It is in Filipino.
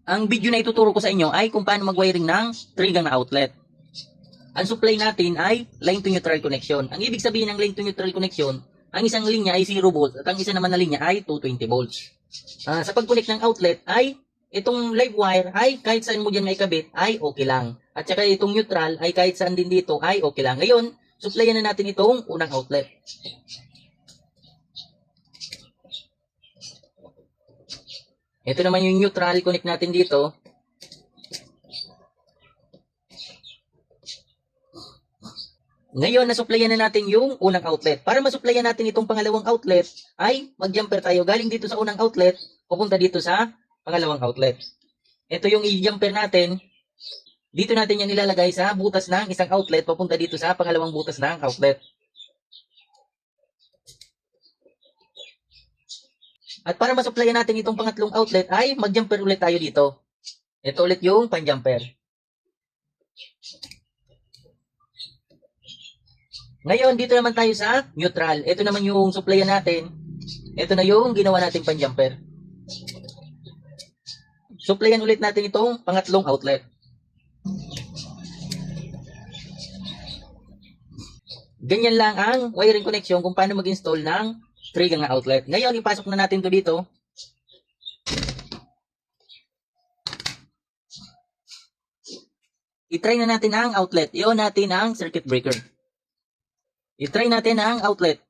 Ang video na ituturo ko sa inyo ay kung paano mag-wiring ng 3-gang na outlet. Ang supply natin ay line to neutral connection. Ang ibig sabihin ng line to neutral connection, ang isang linya ay 0 volts at ang isa naman na linya ay 220 volts. Sa pag-connect ng outlet ay itong live wire ay kahit saan mo dyan may kabit ay okay lang. At saka itong neutral ay kahit saan din dito ay okay lang. Ngayon, supplyan na natin itong unang outlet. Ito naman yung neutral, connect natin dito. Ngayon, nasupplyan na natin yung unang outlet. Para masupplyan natin itong pangalawang outlet, ay mag-jumper tayo. Galing dito sa unang outlet, pupunta dito sa pangalawang outlet. Ito yung i-jumper natin. Dito natin yan nilalagay sa butas ng isang outlet, pupunta dito sa pangalawang butas ng outlet. At para masupplyan natin itong pangatlong outlet ay mag-jumper ulit tayo dito. Ito ulit yung pan-jumper. Ngayon, dito naman tayo sa neutral. Ito naman yung supplyan natin. Ito na yung ginawa nating pan-jumper. Supplyan ulit natin itong pangatlong outlet. Ganyan lang ang wiring connection kung paano mag-install ng 3-gang outlet. Ngayon, ipasok na natin to dito. I-try na natin ang outlet. I-on natin ang circuit breaker. I-try natin ang outlet.